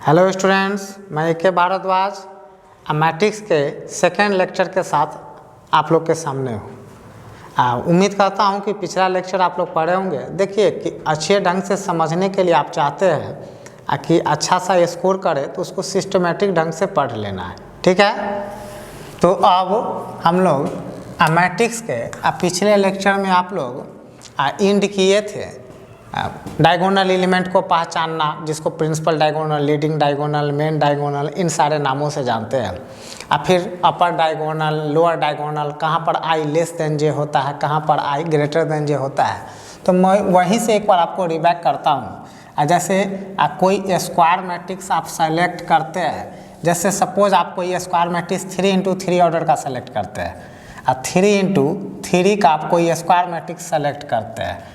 Hello students, मैं ए के Bhardwaj matrix के सेकेंड लेक्चर के साथ आप लोग के सामने हूँ। उम्मीद करता हूँ कि पिछला लेक्चर आप लोग पढ़े होंगे। देखिए कि अच्छे ढंग से समझने के लिए आप चाहते हैं कि अच्छा सा स्कोर करे तो उसको सिस्टमेटिक ढंग से पढ़ लेना है, ठीक है। तो अब हम लोग मैट्रिक्स के पिछले लेक्चर में आप लोग इंड किए थे डायगोनल एलिमेंट को पहचानना, जिसको principal diagonal, leading diagonal, main diagonal, इन सारे नामों से जानते हैं। फिर अपर डायगोनल, लोअर डायगोनल, कहाँ पर आई लेस देन जे होता है, कहाँ पर आई ग्रेटर देन जे होता है। तो मैं वहीं से एक बार आपको रिबैक करता हूँ। जैसे कोई स्क्वायर मैट्रिक्स आप सेलेक्ट करते हैं, जैसे सपोज आप कोई स्क्वायर मैट्रिक्स 3x3 ऑर्डर का सेलेक्ट करते हैं, 3x3 का आप कोई स्क्वायर मैट्रिक्स सेलेक्ट करते हैं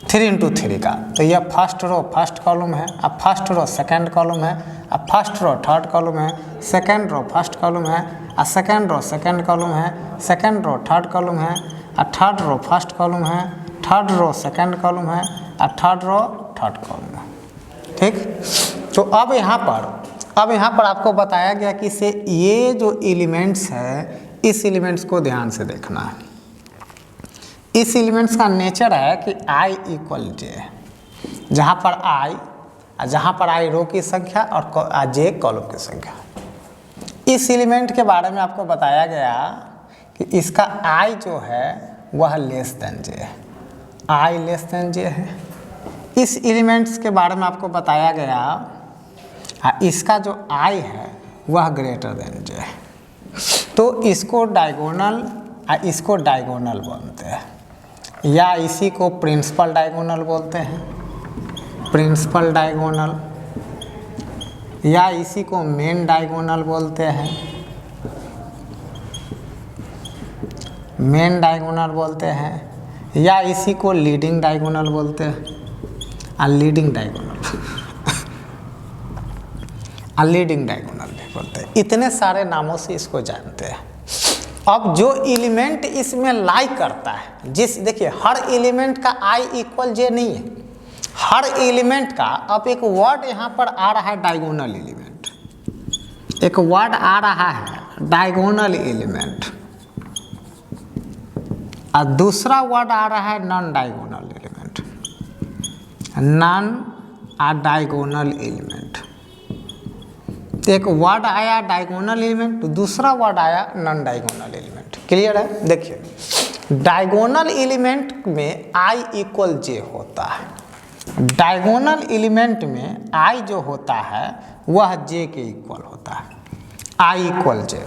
3x3 का, तो यह फर्स्ट रो फर्स्ट कॉलम है, अब फर्स्ट रो सेकंड कॉलम है, अब फर्स्ट रो थर्ड कॉलम है, सेकंड रो फर्स्ट कॉलम है, अब सेकंड रो सेकंड कॉलम है, सेकंड रो थर्ड कॉलम है, अब थर्ड रो फर्स्ट कॉलम है, थर्ड रो सेकंड कॉलम है, अब थर्ड रो थर्ड कॉलम है, ठीक। तो अब यहाँ पर आपको बताया गया कि से ये जो एलिमेंट्स है, इस एलिमेंट्स को ध्यान से देखना है। इस एलिमेंट्स का नेचर है कि i इक्वल जे, जहाँ पर आई रो की संख्या और जे कॉलम की संख्या। इस एलिमेंट के बारे में आपको बताया गया कि इसका i जो है वह लेस देन जे है, i लेस देन जे है। इस एलिमेंट्स के बारे में आपको बताया गया इसका जो i है वह ग्रेटर देन जे है। तो इसको डायगोनल बोलते हैं, या इसी को प्रिंसिपल डायगोनल बोलते हैं, प्रिंसिपल डायगोनल, या इसी को मेन डायगोनल बोलते हैं, मेन डायगोनल बोलते हैं, या इसी को लीडिंग डायगोनल बोलते हैं, लीडिंग डायगोनल लीडिंग डायगोनल भी बोलते हैं। इतने सारे नामों से इसको जानते हैं। अब जो एलिमेंट इसमें लाई करता है, देखिए हर एलिमेंट का i इक्वल जे नहीं है, हर एलिमेंट का। अब एक वर्ड यहाँ पर आ रहा है डायगोनल एलिमेंट, एक वर्ड आ रहा है डायगोनल एलिमेंट, और दूसरा वर्ड आ रहा है non diagonal element, non diagonal element. एक वर्ड आया डायगोनल एलिमेंट, दूसरा वर्ड आया नॉन डायगोनल एलिमेंट। क्लियर है? देखिए डायगोनल एलिमेंट में i इक्वल जे होता है, डायगोनल एलिमेंट में i जो होता है वह j के इक्वल होता है, i equal J.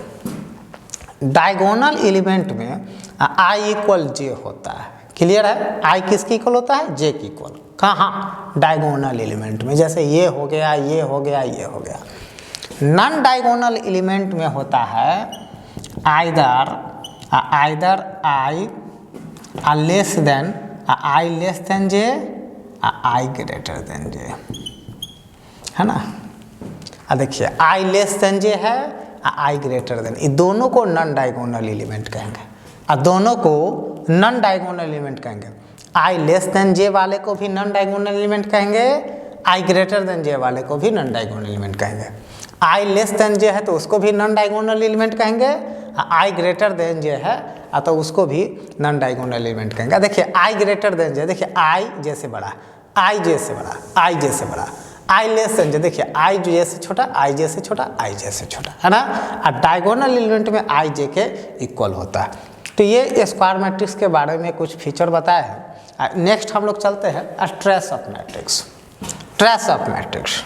Diagonal element में i इक्वल जे होता है। क्लियर है? i किसके इक्वल होता है? j के इक्वल। कहाँ? डायगोनल एलिमेंट में। जैसे ये हो गया, ये हो गया, ये हो गया। नॉन डायगोनल एलिमेंट में होता है either i less than J, i greater than J, है ना। देखिए i लेस देन जे है, i ग्रेटर देन, ये दोनों को नॉन डायगोनल एलिमेंट कहेंगे, दोनों को नॉन डायगोनल एलिमेंट कहेंगे। i लेस देन जे वाले को भी नॉन डायगोनल एलिमेंट कहेंगे, i ग्रेटर देन जे वाले को भी नॉन डायगोनल एलिमेंट कहेंगे। i लेस देन जे है तो उसको भी नॉन डायगोनल एलिमेंट कहेंगे, i ग्रेटर देन जे है तो उसको भी नॉन डायगोनल एलिमेंट कहेंगे। देखिए i ग्रेटर देन जे, देखिए i जे से बड़ा, i जे से बड़ा, i जे से बड़ा। i लेस देन जे, देखिए i जे से छोटा, i जे से छोटा, i जे से छोटा, है ना। डायगोनल एलिमेंट में i जे के इक्वल होता है। तो ये स्क्वायर मैट्रिक्स के बारे में कुछ फीचर बताए हैं। नेक्स्ट हम लोग चलते हैं trace of matrix. Trace of matrix,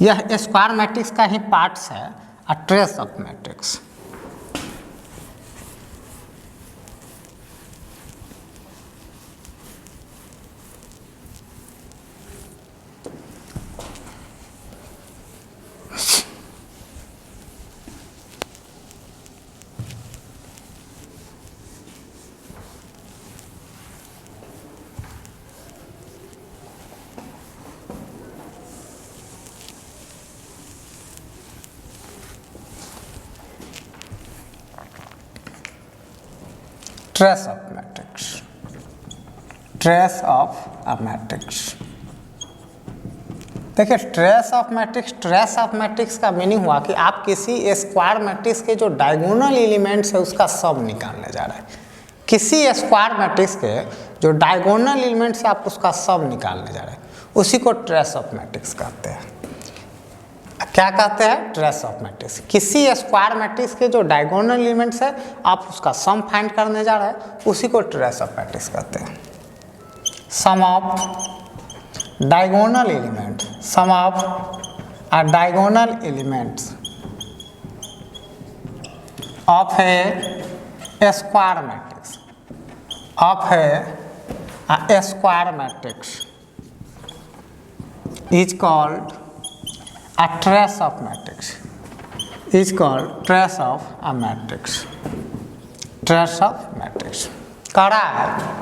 यह स्क्वायर मैट्रिक्स का ही पार्ट्स है, trace of matrix. Trace of matrix, trace of a matrix. देखिए ट्रेस ऑफ मैट्रिक्स का मीनिंग हुआ कि आप किसी स्क्वायर मैट्रिक्स के जो डायगोनल एलिमेंट्स है उसका सम निकालने जा रहे हैं। किसी स्क्वायर मैट्रिक्स के जो डायगोनल एलिमेंट्स है आप उसका सम निकालने जा रहे हैं, उसी को ट्रेस ऑफ मैट्रिक्स कहते हैं। क्या कहते हैं? Trace of matrix. किसी स्क्वायर मैट्रिक्स के जो डायगोनल एलिमेंट्स है आप उसका सम फाइंड करने जा रहे हैं, उसी को ट्रेस ऑफ मैट्रिक्स कहते हैं। सम of diagonal element, sum of a diagonal elements of a square matrix, of a square matrix is called a trace of matrix, is called trace of a matrix, trace of matrix। कह रहा है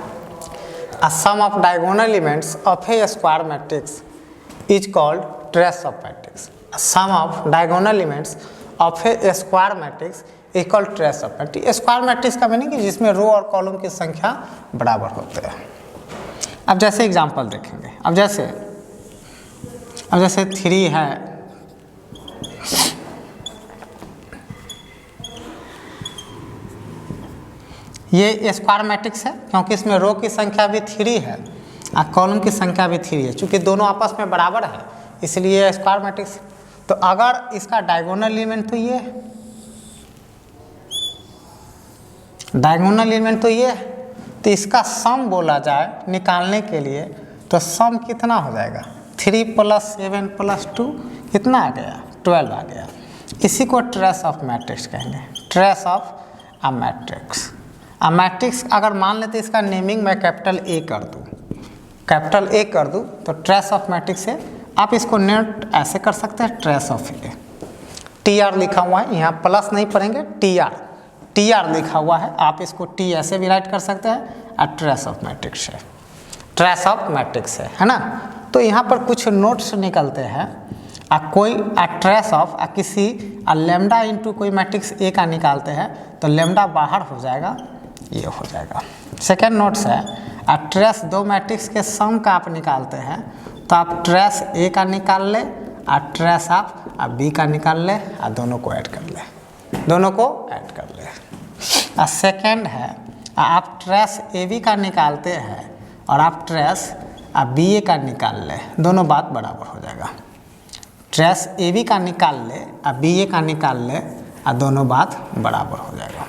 a sum of diagonal elements of a square matrix is called trace of matrix। A sum of diagonal elements of a square matrix is called trace of matrix। Square matrix का meaning कि जिसमें रो और column की संख्या बराबर होते हैं। अब जैसे एग्जांपल देखेंगे, अब जैसे 3 है, ये स्क्वायर मैट्रिक्स है क्योंकि इसमें रो की संख्या भी 3 है और कॉलम की संख्या भी 3 है। चूँकि दोनों आपस में बराबर है इसलिए स्क्वायर मैट्रिक्स। तो अगर इसका डायगोनल एलिमेंट तो ये, डायगोनल एलिमेंट तो ये, तो इसका सम बोला जाए निकालने के लिए तो सम कितना हो जाएगा? 3 + 7 + 2 कितना आ गया? 12 आ गया। इसी को ट्रेस ऑफ मैट्रिक्स कहेंगे, ट्रेस ऑफ अ मैट्रिक्स। अब मैट्रिक्स अगर मान लेते इसका नेमिंग मैं कैपिटल A कर दूँ तो ट्रेस ऑफ मैट्रिक्स है। आप इसको नोट ऐसे कर सकते हैं, ट्रेस ऑफ ए, TR लिखा हुआ है, यहाँ प्लस नहीं पढ़ेंगे, TR लिखा हुआ है, आप इसको T ऐसे भी राइट कर सकते हैं और ट्रेस ऑफ मैट्रिक्स है, ट्रेस ऑफ मैट्रिक्स है ना। तो यहाँ पर कुछ नोट्स निकलते हैं। कोई ट्रेस ऑफ किसी लेमडा इंटू कोई मैट्रिक्स A का निकालते हैं तो लेमडा बाहर हो जाएगा, ये हो जाएगा। सेकेंड नोट्स है ट्रेस दो मैट्रिक्स के सम का आप निकालते हैं तो आप ट्रेस A का निकाल ले और ट्रेस आप B का निकाल ले और दोनों को ऐड कर ले, सेकेंड है आप ट्रेस AB का निकालते हैं और आप ट्रेस BA का निकाल ले, दोनों बात बराबर हो जाएगा। ट्रेस AB का निकाल ले और BA का निकाल ले और दोनों बात बराबर हो जाएगा।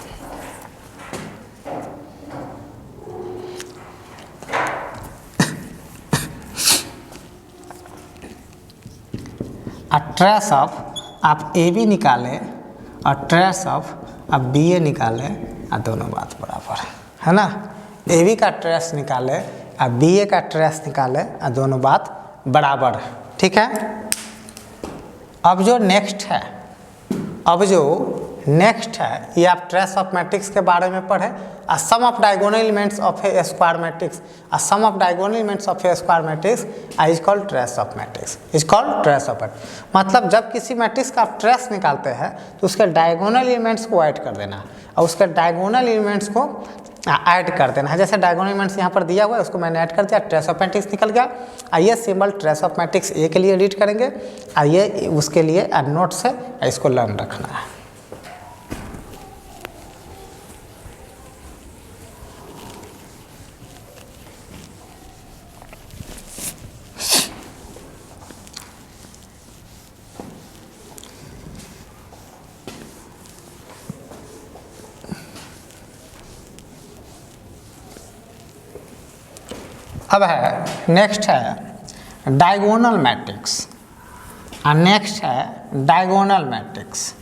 ट्रेस ऑफ आप AB निकाले और ट्रेस ऑफ आप BA निकाले और दोनों बात बराबर है ना। AB का ट्रेस निकाले और BA का ट्रेस निकाले और दोनों बात बराबर है, ठीक है। अब जो नेक्स्ट है ये आप ट्रेस ऑफ मैट्रिक्स के बारे में पढ़े। Sum of diagonal elements of a square matrix, sum of diagonal elements of a square matrix is called trace of matrix, is called trace of matrix. मतलब जब किसी मैट्रिक्स का आप ट्रेस निकालते हैं तो उसके डायगोनल एलिमेंट्स को ऐड कर देना और उसके डायगोनल एलिमेंट्स को ऐड कर देना है। जैसे डायगोनल एलिमेंट्स यहाँ पर दिया हुआ है उसको मैंने ऐड कर दिया, ट्रेस ऑफ मैट्रिक्स निकल गया। आइए symbol trace of matrix A के लिए रीड करेंगे, आइए उसके लिए नोट्स है, इसको लर्न रखना है। अब है नेक्स्ट है डायगोनल मैट्रिक्स और नेक्स्ट है डायगोनल मैट्रिक्स।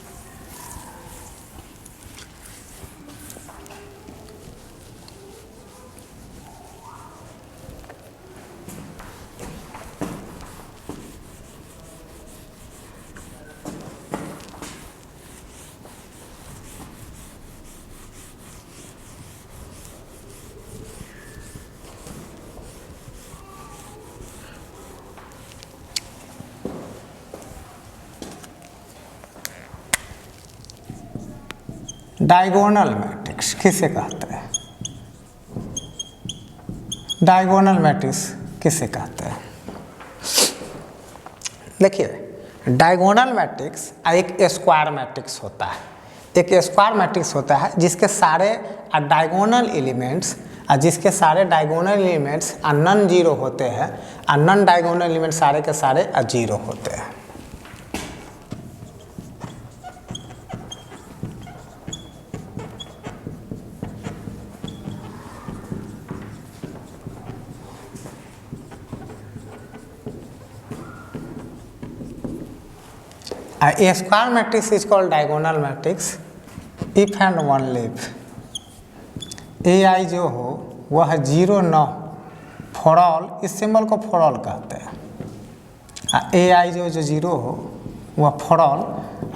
डायगोनल मैट्रिक्स किसे कहते हैं? डायगोनल मैट्रिक्स किसे कहते हैं? देखिए डायगोनल मैट्रिक्स एक स्क्वायर मैट्रिक्स होता है, एक स्क्वायर मैट्रिक्स होता है जिसके सारे डायगोनल एलिमेंट्स जिसके सारे डायगोनल एलिमेंट्स नॉन जीरो होते हैं और नॉन डायगोनल एलिमेंट सारे के सारे जीरो होते हैं। A square matrix is called diagonal matrix if and only if ai जो हो वह जीरो न फॉर ऑल, इस सिंबल को फॉर ऑल कहते हैं। ai जो जीरो हो वह for all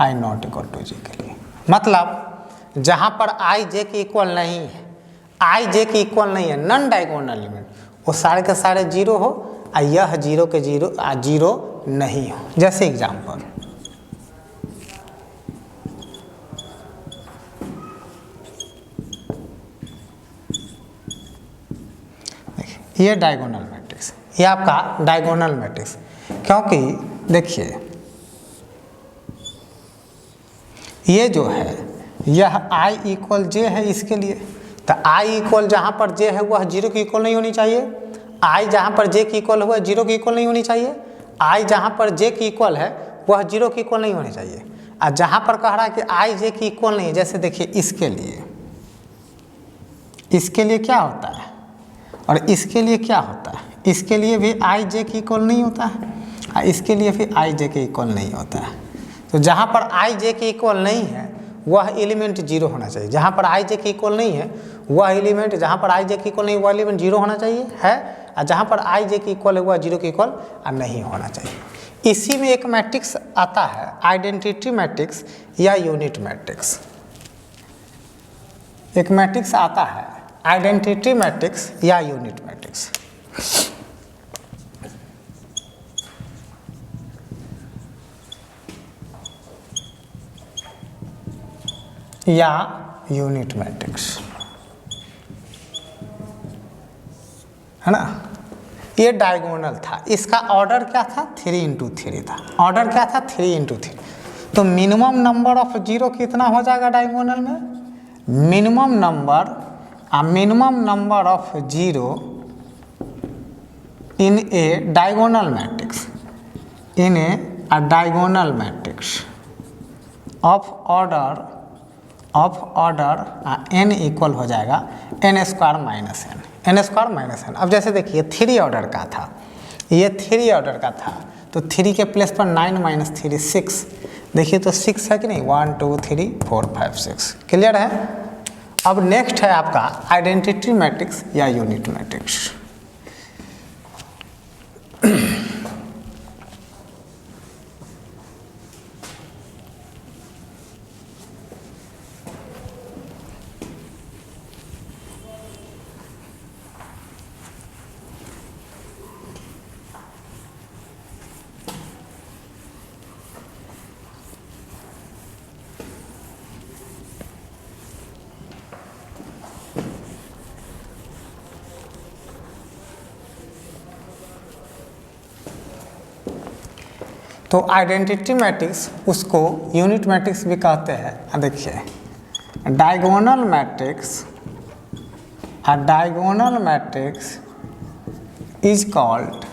I not equal to J के लिए, मतलब जहाँ पर आई जे के इक्वल नहीं है, आई जे के इक्वल नहीं है, नॉन डायगोनल एलिमेंट वो सारे के सारे जीरो हो और यह जीरो के जीरो जीरो नहीं हो। जैसे एग्जाम्पल ये डायगोनल मैट्रिक्स, ये आपका डायगोनल मैट्रिक्स, क्योंकि देखिए ये जो है यह i इक्वल जे है इसके लिए, तो i इक्वल जहाँ पर जे है वह जीरो की इक्वल नहीं होनी चाहिए, i जहाँ पर जे की इक्वल हुआ जीरो की इक्वल नहीं होनी चाहिए, i जहाँ पर जे की इक्वल है वह जीरो की इक्वल नहीं होनी चाहिए। और जहाँ पर कह रहा है कि i जे की इक्वल नहीं है, जैसे देखिए इसके लिए क्या होता है और इसके लिए क्या होता है, इसके लिए भी आई जे के इक्वल नहीं होता है और इसके लिए भी आई जे के इक्वल नहीं होता है। तो जहाँ पर आई जे के इक्वल नहीं है वह एलिमेंट जीरो होना चाहिए, जहाँ पर आई जे के इक्वल नहीं है वह एलिमेंट, जहाँ पर आई जे के इक्वल नहीं वह एलिमेंट जीरो होना चाहिए है, और जहाँ पर आई जे के इक्वल है वह जीरो के इक्वल नहीं होना चाहिए। इसी में एक मैट्रिक्स आता है आइडेंटिटी मैट्रिक्स या यूनिट मैट्रिक्स, एक मैट्रिक्स आता है आइडेंटिटी मैट्रिक्स या यूनिट मैट्रिक्स। या यूनिट मैट्रिक्स है ना। ये डायगोनल था, इसका ऑर्डर क्या था 3×3 था, ऑर्डर क्या था 3×3। तो मिनिमम नंबर ऑफ जीरो कितना हो जाएगा डायगोनल में, minimum number of zero in a diagonal matrix, in a diagonal matrix of order n equal हो जाएगा n square minus n, n square minus n। अब जैसे देखिए 3 ऑर्डर का था, ये 3 ऑर्डर का था, तो 3 के प्लेस पर 9 - 3 6, देखिए तो 6 है कि नहीं, 1 2 3 4 5 6, क्लियर है। अब नेक्स्ट है आपका आइडेंटिटी मैट्रिक्स या यूनिट मैट्रिक्स। तो आइडेंटिटी मैट्रिक्स उसको यूनिट मैट्रिक्स भी कहते हैं। देखिए diagonal matrix is called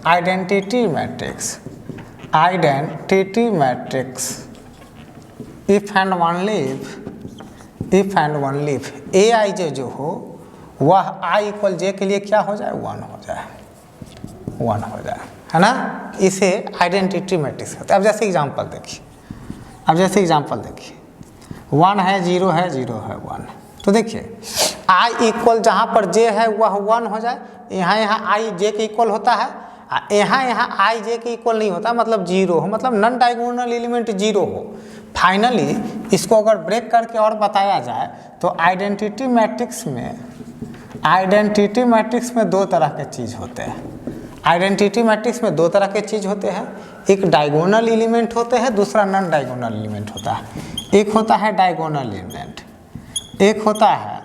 identity matrix if and only if A I J जो हो वह आई इक्वल जे के लिए क्या हो जाए, 1 हो जाए, है ना। इसे आइडेंटिटी मैट्रिक्स कहते हैं। अब जैसे एग्जांपल देखिए, 1 है 0 है 0 है 1, तो देखिए आई इक्वल जहाँ पर जे है वह 1 हो जाए, यहाँ आई जे के इक्वल होता है, यहाँ आई जे के इक्वल नहीं होता, मतलब 0 हो, मतलब नॉन डायगोनल एलिमेंट 0 हो। फाइनली इसको अगर ब्रेक करके और बताया जाए तो आइडेंटिटी मैट्रिक्स में 2 तरह के चीज़ होते हैं। आइडेंटिटी मैट्रिक्स में 2 तरह के चीज़ होते हैं, एक डायगोनल एलिमेंट होते हैं, दूसरा नॉन डायगोनल एलिमेंट होता है। एक होता है डायगोनल एलिमेंट, एक होता है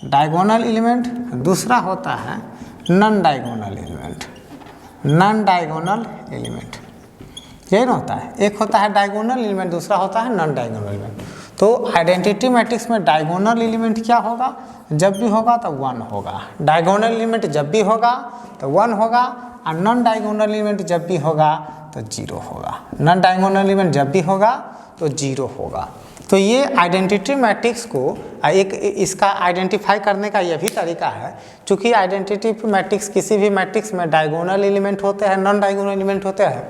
डायगोनल एलिमेंट, दूसरा होता है non diagonal element. Non diagonal element यही ना होता है, एक होता है डायगोनल एलिमेंट, दूसरा होता है नॉन डायगोनल एलिमेंट। तो आइडेंटिटी मैट्रिक्स में डायगोनल एलिमेंट क्या होगा, जब भी होगा तो 1 होगा। डायगोनल एलिमेंट जब भी होगा तो 1 होगा, और नॉन डायगोनल एलिमेंट जब भी होगा तो 0 होगा। नॉन डायगोनल एलिमेंट जब भी होगा तो 0 होगा। तो ये आइडेंटिटी मैट्रिक्स को एक इसका आइडेंटिफाई करने का यह भी तरीका है, चूँकि आइडेंटिटी मैट्रिक्स किसी भी मैट्रिक्स में डायगोनल एलिमेंट होते हैं, नॉन डायगोनल एलिमेंट होते हैं,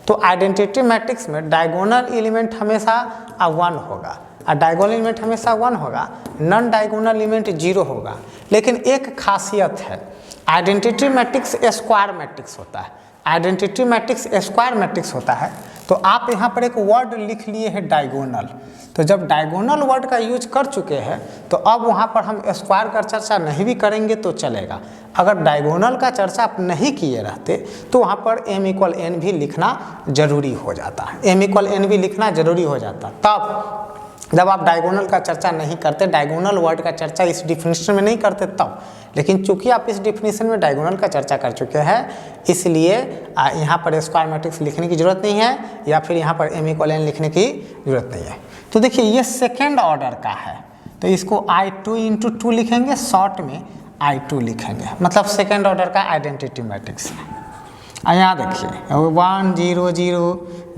तो आइडेंटिटी मैट्रिक्स में डायगोनल एलिमेंट हमेशा 1 होगा, और डायगोनल एलिमेंट हमेशा 1 होगा, नॉन डायगोनल एलिमेंट 0 होगा। लेकिन एक खासियत है, आइडेंटिटी मैट्रिक्स स्क्वायर मैट्रिक्स होता है। आइडेंटिटी मैट्रिक्स स्क्वायर मैट्रिक्स होता है। तो आप यहाँ पर एक वर्ड लिख लिए हैं डायगोनल, तो जब डायगोनल वर्ड का यूज कर चुके हैं तो अब वहाँ पर हम स्क्वायर का चर्चा नहीं भी करेंगे तो चलेगा। अगर डायगोनल का चर्चा आप नहीं किए रहते तो वहाँ पर m=n भी लिखना जरूरी हो जाता है, m=n भी लिखना जरूरी हो जाता। तब जब आप डायगोनल का चर्चा नहीं करते, डायगोनल वर्ड का चर्चा इस डिफिनीशन में नहीं करते तब, लेकिन चूंकि आप इस डिफिनीशन में डायगोनल का चर्चा कर चुके हैं, इसलिए यहाँ पर स्क्वायर मैट्रिक्स लिखने की जरूरत नहीं है, या फिर यहाँ पर m=n लिखने की जरूरत नहीं है। तो देखिए ये सेकेंड ऑर्डर का है, तो इसको I2 × 2 लिखेंगे, शॉर्ट में I2 लिखेंगे, मतलब सेकेंड ऑर्डर का आइडेंटिटी मैट्रिक्स है। यहाँ देखिए 1 0 0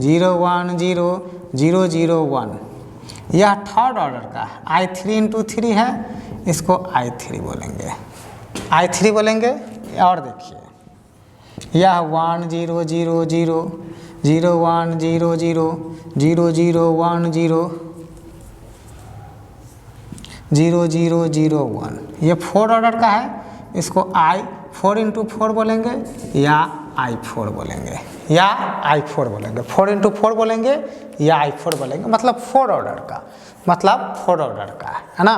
0 1 0 0 0 1, यह थर्ड ऑर्डर का है, I3 × 3 है, इसको I3 बोलेंगे, I3 बोलेंगे। और देखिए यह 1 0 0 0 0 1 0 0 0 0 1 0 0 0 0 1, ये 4 ऑर्डर का है, इसको I4 × 4 बोलेंगे या I4 बोलेंगे, या I4 बोलेंगे, 4 × 4 बोलेंगे या I4 बोलेंगे, मतलब 4 ऑर्डर का, मतलब 4 ऑर्डर का है ना।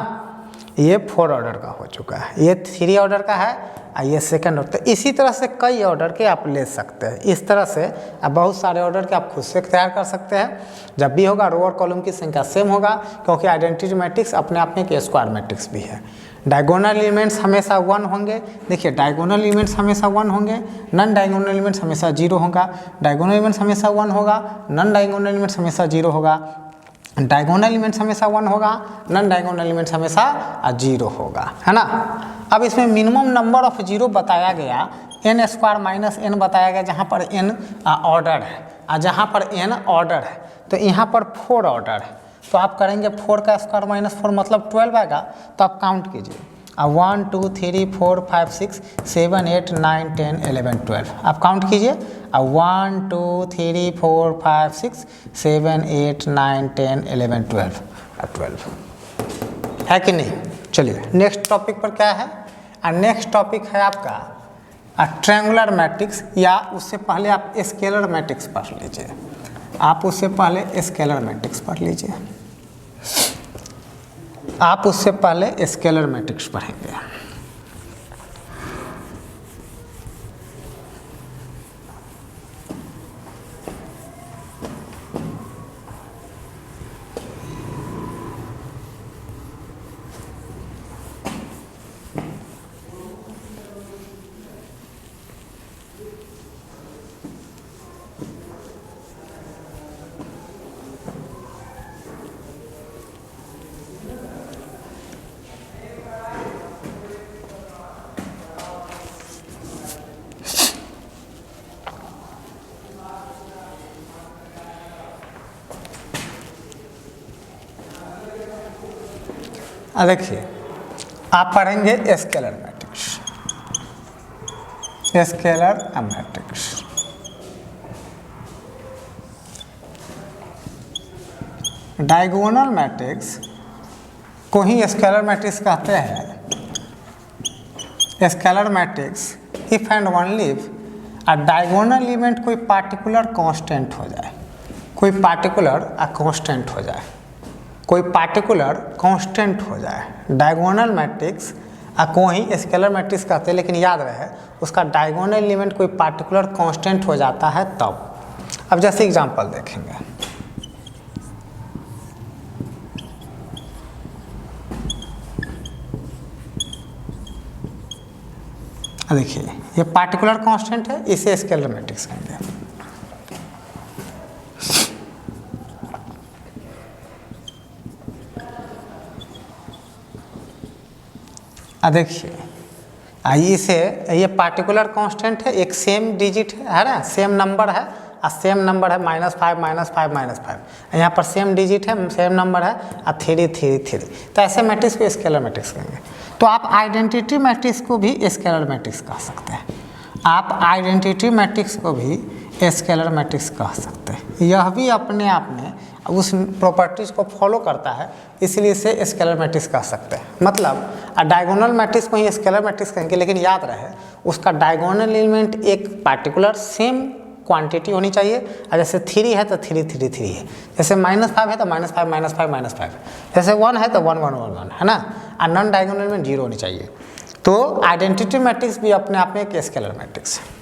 ये 4 ऑर्डर का हो चुका है, ये 3 ऑर्डर का है, और ये सेकंड ऑर्डर। तो इसी तरह से कई ऑर्डर के आप ले सकते हैं, इस तरह से आप बहुत सारे ऑर्डर के आप खुद से तैयार कर सकते हैं। जब भी होगा रो और कॉलम की संख्या सेम होगा, क्योंकि आइडेंटिटी मैट्रिक्स अपने आप में एक स्क्वायर मैट्रिक्स भी है। डायगोनल एलिमेंट्स हमेशा 1 होंगे, देखिए डायगोनल एलिमेंट्स हमेशा 1 होंगे, नॉन डायगोनल एलिमेंट्स हमेशा 0 होगा। डायगोनल एलिमेंट्स हमेशा 1 होगा, नॉन डायगोनल एलिमेंट्स हमेशा 0 होगा। डायगोनल एलिमेंट्स हमेशा 1 होगा, नॉन डायगोनल एलिमेंट्स हमेशा 0 होगा, है ना। अब इसमें मिनिमम नंबर ऑफ 0 बताया गया, n² - n बताया गया, जहाँ पर n ऑर्डर है, और जहाँ पर n ऑर्डर है तो यहाँ पर 4 ऑर्डर है। तो आप करेंगे 4 का स्क्वायर -4 मतलब 12 आएगा। तो आप काउंट कीजिए, 1 2 3 4 5 6 7 8 9 10 11 12, आप काउंट कीजिए। 1 2 3 4 5 6 7 8 9 10 11 12 12 है कि नहीं। चलिए नेक्स्ट टॉपिक पर क्या है, नेक्स्ट टॉपिक है आपका ट्रायंगुलर मैट्रिक्स, या उससे पहले आप स्केलर मैट्रिक्स पढ़ लीजिए, आप उससे पहले स्केलर मैट्रिक्स पढ़ लीजिए, आप उससे पहले स्केलर मैट्रिक्स पढ़ेंगे। देखिए आप पढ़ेंगे scalar matrix, scalar matrix. Diagonal matrix को ही स्केलर मैट्रिक्स कहते हैं। Scalar matrix if and only if diagonal element कोई पार्टिकुलर कांस्टेंट हो जाए, कोई पार्टिकुलर कांस्टेंट हो जाए, कोई पार्टिकुलर कांस्टेंट हो जाए। डायगोनल मैट्रिक्स को ही स्केलर मैट्रिक्स कहते हैं, लेकिन याद रहे उसका डायगोनल एलिमेंट कोई पार्टिकुलर कांस्टेंट हो जाता है तब। अब जैसे एग्जांपल देखेंगे, देखिए ये पार्टिकुलर कांस्टेंट है, इसे स्केलर मैट्रिक्स कहेंगे। देखिए इसे, ये पार्टिकुलर कांस्टेंट है, एक सेम डिजिट है ना, सेम नंबर है, और सेम नंबर है -5 -5 -5, यहाँ पर सेम डिजिट है, सेम नंबर है, और 3 3 3, तो ऐसे मैट्रिक्स को स्केलर मैट्रिक्स कहेंगे। तो आप आइडेंटिटी मैट्रिक्स को भी स्केलर मैट्रिक्स कह सकते हैं, आप आइडेंटिटी मैट्रिक्स को भी स्केलर मैट्रिक्स कह सकते हैं। यह भी अपने आप में उस प्रॉपर्टीज को फॉलो करता है, इसलिए इसे स्केलर मैट्रिक्स कह सकते हैं। मतलब डायगोनल मैट्रिक्स को ही स्केलर मैट्रिक्स कहेंगे, लेकिन याद रहे उसका डायगोनल एलिमेंट एक पार्टिकुलर सेम क्वांटिटी होनी चाहिए। और जैसे 3 है तो 3 3 3 है, जैसे -5 है तो -5 -5 -5, जैसे 1 है तो 1 1 1 1, है ना, और नॉन डायगोनल एलिमेंट 0 होनी चाहिए। तो आइडेंटिटी मैट्रिक्स भी अपने आप में एक स्केलर मैट्रिक्स है।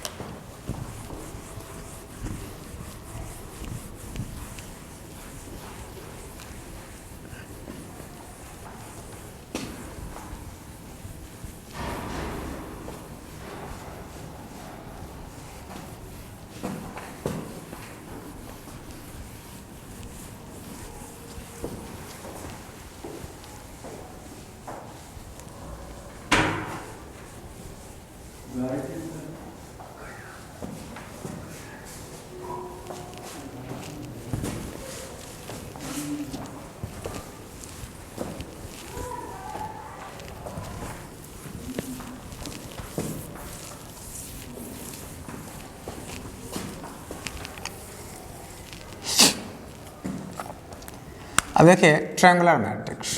अब देखिए ट्रायंगुलर मैट्रिक्स,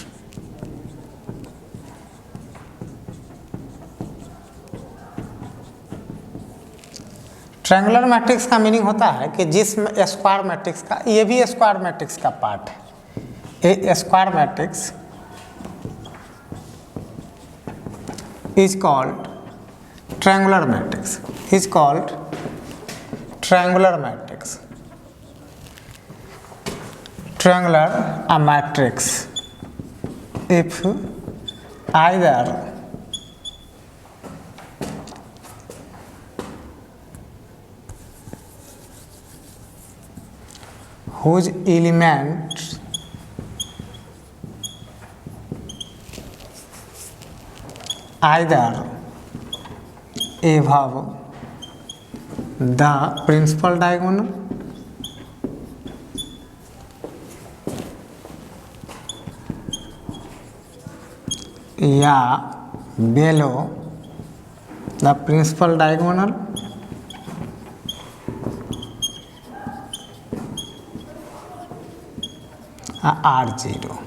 ट्रायंगुलर मैट्रिक्स का मीनिंग होता है कि जिस स्क्वायर मैट्रिक्स का, ये भी स्क्वायर मैट्रिक्स का पार्ट है, a square matrix is called triangular matrix, is called triangular matrix, triangular a matrix if either whose elements either above the principal diagonal या below the principal diagonal R0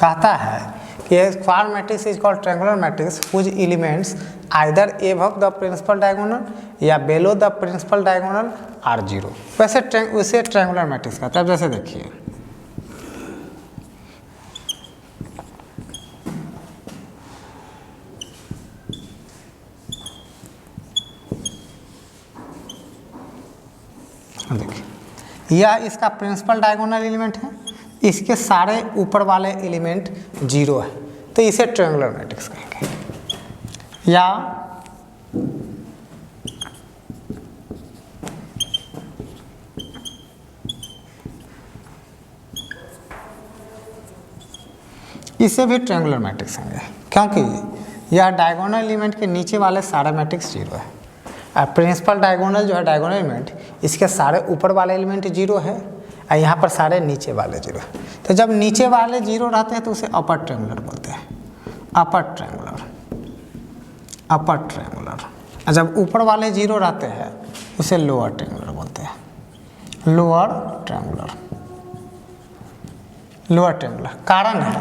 कहता है कि square matrix is called triangular matrix whose elements either above the principal diagonal या below the principal diagonal R0। वैसे उसे triangular matrix कहता है। जैसे देखिए यह इसका प्रिंसिपल डायगोनल एलिमेंट है, इसके सारे ऊपर वाले एलिमेंट 0 है, तो इसे ट्रायंगुलर मैट्रिक्स कहेंगे। या इसे भी ट्रायंगुलर मैट्रिक्स कहेंगे, क्योंकि यह डायगोनल एलिमेंट के नीचे वाले सारे मैट्रिक्स 0 है। प्रिंसिपल डायगोनल जो है डायगोनल एलिमेंट, इसके सारे ऊपर वाले एलिमेंट 0 है और यहाँ पर सारे नीचे वाले 0 है। तो जब नीचे वाले 0 रहते हैं तो उसे अपर ट्रायंगुलर बोलते हैं, अपर ट्रायंगुलर, अपर ट्रायंगुलर। और जब ऊपर वाले 0 रहते हैं उसे लोअर ट्रायंगुलर बोलते हैं, लोअर ट्रायंगुलर, लोअर ट्रायंगुलर। कारण है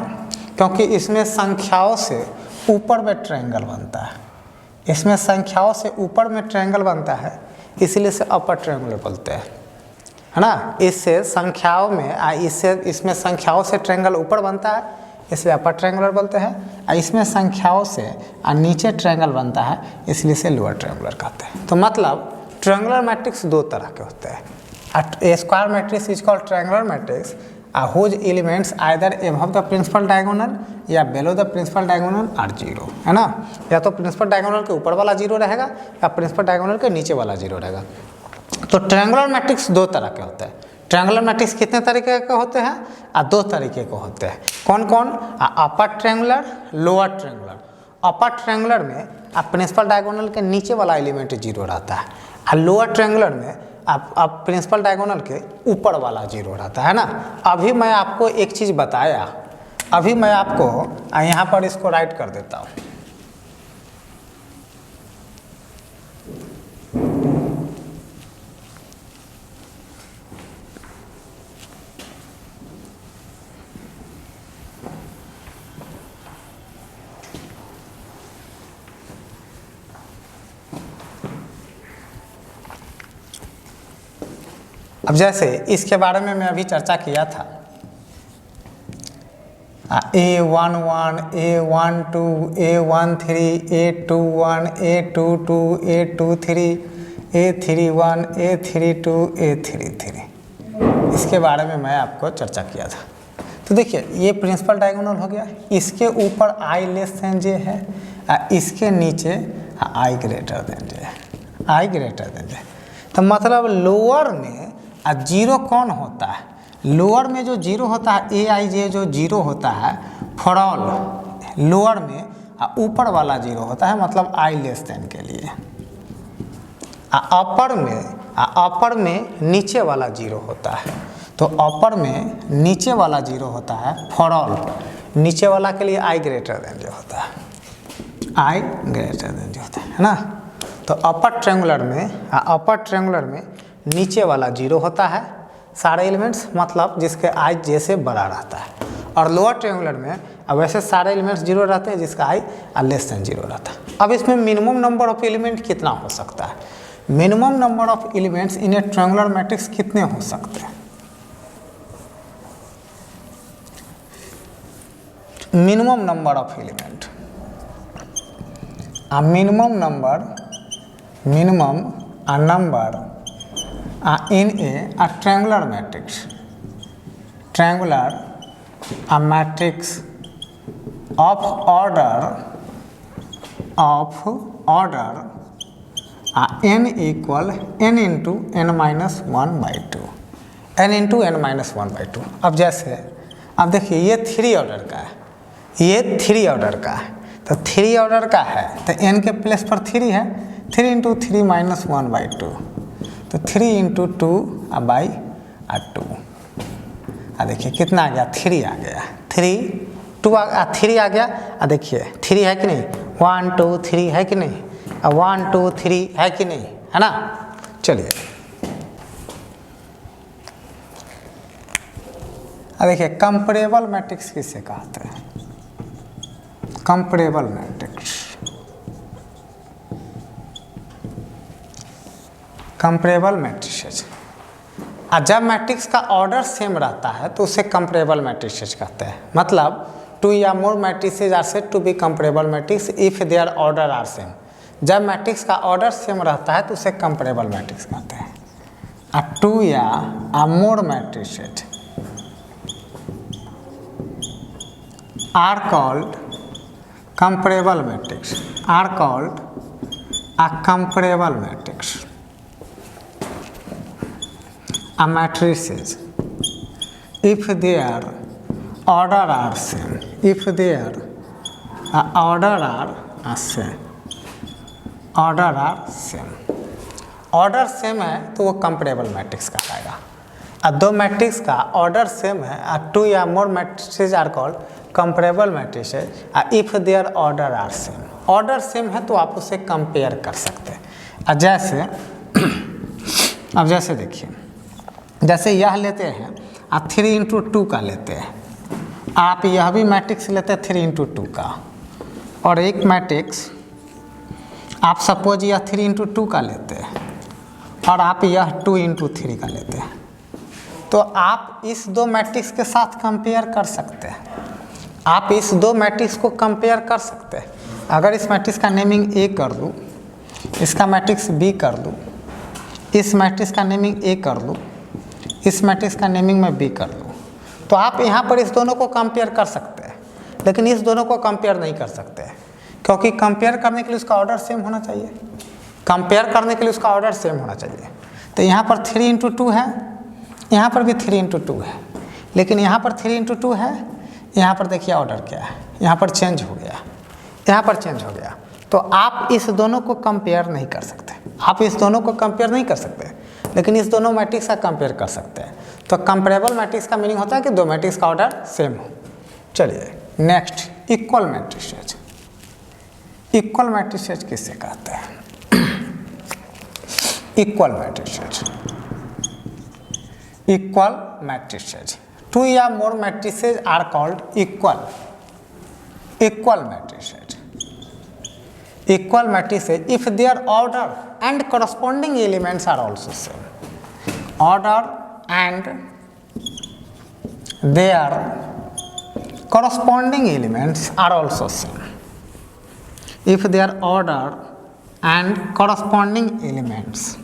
क्योंकि इसमें संख्याओं से ऊपर में ट्रायंगल बनता है, इसमें संख्याओं से ऊपर में ट्रायंगल बनता है, इसलिए इसे अपर ट्रायंगुलर बोलते हैं, है ना। इससे संख्याओं में इसमें संख्याओं से ट्रायंगल ऊपर बनता है, इसलिए अपर ट्रायंगुलर बोलते हैं। और इसमें संख्याओं से नीचे ट्रायंगल बनता है, इसलिए इसे लोअर ट्रायंगुलर कहते हैं। तो मतलब ट्रायंगुलर मैट्रिक्स 2 तरह के होते हैं। A square matrix is called triangular matrix whose elements either above the principal diagonal या below the principal diagonal are zero, है ना। या तो प्रिंसिपल डायगोनल के ऊपर वाला जीरो रहेगा या प्रिंसिपल डायगोनल के नीचे वाला जीरो रहेगा। तो ट्रायंगुलर मैट्रिक्स दो तरह के होते हैं। ट्रायंगुलर मैट्रिक्स कितने तरीके के होते हैं? दो तरीके के होते हैं। कौन कौन? Upper triangular, lower triangular. Upper triangular में प्रिंसिपल डायगोनल के नीचे वाला एलिमेंट जीरो रहता है, और लोअर ट्रायंगुलर में आप प्रिंसिपल डायगोनल के ऊपर वाला जीरो रहता है ना। अभी मैं आपको एक चीज़ बताया, अभी मैं आपको यहाँ पर इसको राइट कर देता हूँ। अब जैसे इसके बारे में मैं अभी चर्चा किया था, A11, A12, A13, A21, A22, A23, A31, A32, A33, इसके बारे में मैं आपको चर्चा किया था। तो देखिए ये प्रिंसिपल डायगोनल हो गया, इसके ऊपर I लेस देन जे है, इसके नीचे I ग्रेटर देन जे है, I ग्रेटर देन जे। तो मतलब लोअर में जीरो कौन होता है? लोअर में जो जीरो होता है ए आई जे जो जीरो होता है फॉर ऑल लोअर में, ऊपर वाला जीरो होता है मतलब आई लेस देन के लिए। अपर में नीचे वाला जीरो होता है, तो अपर में नीचे वाला जीरो होता है फॉर ऑल, नीचे वाला के लिए आई ग्रेटर देन जो होता है, आई ग्रेटर देन जो होता है ना। तो अपर ट्रायंगुलर में नीचे वाला जीरो होता है सारे एलिमेंट्स, मतलब जिसके आई जे से बड़ा रहता है, और लोअर ट्रायंगुलर में अब वैसे सारे एलिमेंट्स जीरो रहते हैं जिसका आई लेस देन जीरो रहता है। अब इसमें मिनिमम नंबर ऑफ एलिमेंट कितना हो सकता है? Minimum number of elements in A triangular matrix कितने हो सकते हैं? Minimum number of element, minimum number in a triangular matrix, a matrix of order n equal n into n minus 1 by 2, n into n minus 1 by 2। अब जैसे अब देखिए ये 3 order का है, ये 3 ऑर्डर का है, तो 3 ऑर्डर का है तो n के प्लेस पर 3 है, 3 इंटू 3 माइनस 1 बाई 2, तो 3 इंटू 2 बाई 2। देखिए कितना आ गया? 3 आ गया, 3 आ गया। देखिए 3 है कि नहीं, 1 2 3 है कि नहीं, 1 2 3 है कि नहीं, है ना। चलिए देखिए कंपेरेबल मैट्रिक्स किसे कहते हैं? Comparable matrix, comparable matrices. जब मैट्रिक्स का ऑर्डर सेम रहता है तो उसे कंपेरेबल मैट्रिसेस कहते हैं। मतलब 2 या more matrices are said to be comparable matrix if their order are same. जब मैट्रिक्स का ऑर्डर सेम रहता है तो उसे कंपेरेबल मैट्रिक्स कहते हैं। 2 या more matrices are called comparable matrix, are called a comparable matrix. A matrices if their order are same, if their order are same, order are same, order same है तो वो कंपेरेबल मैट्रिक्स कहलाएगा। दो matrix का order same है, 2 या more matrices are called comparable matrices if their order are same. Order same है तो आप उसे कंपेयर कर सकते हैं। जैसे अब जैसे देखिए, जैसे यह लेते हैं 3 इंटू 2 का लेते हैं, आप यह भी मैट्रिक्स लेते हैं 3 इंटू 2 का, और एक मैट्रिक्स आप सपोज यह 3 इंटू 2 का लेते हैं और आप यह 2 इंटू 3 का लेते हैं, तो आप इस दो मैट्रिक्स के साथ कंपेयर कर सकते हैं। आप इस दो मैट्रिक्स को कंपेयर कर सकते हैं। अगर इस मैट्रिक्स का नेमिंग ए कर दूँ, इसका मैट्रिक्स बी कर दूँ, इस मैट्रिक्स का नेमिंग ए कर दूँ, इस मैट्रिक्स का नेमिंग मैं बी कर दूँ, तो आप यहाँ पर इस दोनों को कंपेयर कर सकते हैं, लेकिन इस दोनों को कंपेयर नहीं कर सकते, क्योंकि कंपेयर करने के लिए उसका ऑर्डर सेम होना चाहिए। कंपेयर करने के लिए उसका ऑर्डर सेम होना चाहिए। तो यहाँ पर 3 × 2 है, यहाँ पर भी 3 × 2 है, लेकिन यहाँ पर 3 × 2 है, यहाँ पर देखिए ऑर्डर क्या है, यहाँ पर चेंज हो गया, यहाँ पर चेंज हो गया। तो आप इस दोनों को कंपेयर नहीं कर सकते, आप इस दोनों को कंपेयर नहीं कर सकते, लेकिन इस दोनों मैट्रिक्स का कंपेयर कर सकते हैं। तो कंपेरेबल मैट्रिक्स का मीनिंग होता है कि दो मैट्रिक्स का ऑर्डर सेम हो। चलिए next, equal matrices. Equal matrices किससे कहते हैं? Equal matrices, equal matrices, two या more matrices are called equal, equal matrices. Equal matrices if their order and corresponding elements are also same. Order and their corresponding elements are also same. If their order and corresponding elements,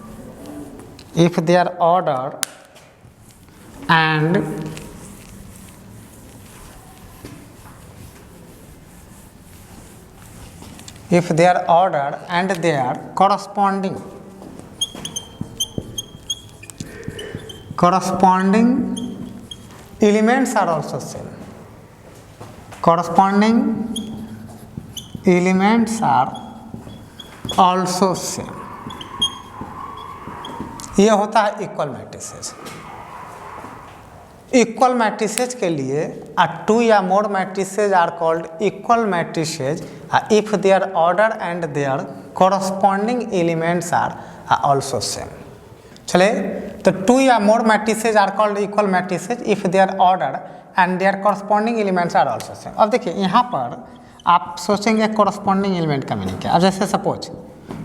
if their order and if their order and their corresponding elements are also same, corresponding elements are also same, ये होता है equal matrices. Equal matrices के लिए two या more matrices are called equal matrices if their order and their corresponding elements are also same. चले, तो two या more matrices are called equal matrices if their order and their corresponding elements are also same. अब देखिए यहाँ पर आप सोचेंगे corresponding element का मीनिंग क्या। अब जैसे सपोज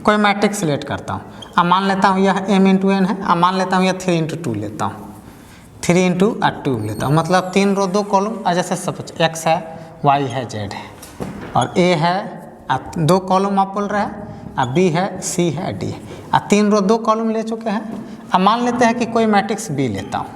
कोई मैट्रिक्स सिलेक्ट करता हूँ, अब मान लेता हूँ यह m × n है, अब मान लेता हूँ यह 3 × 2 लेता हूँ, 3 × 2 लेता हूँ, मतलब 3 रो 2 कॉलम। और जैसे सपोज x है, y है, z है और a है, अब 2 कॉलम आप बोल रहे हैं, अब b है, c है, d है, अब 3 रो 2 कॉलम ले चुके हैं। अब मान लेते हैं कि कोई मैट्रिक्स b लेता हूँ,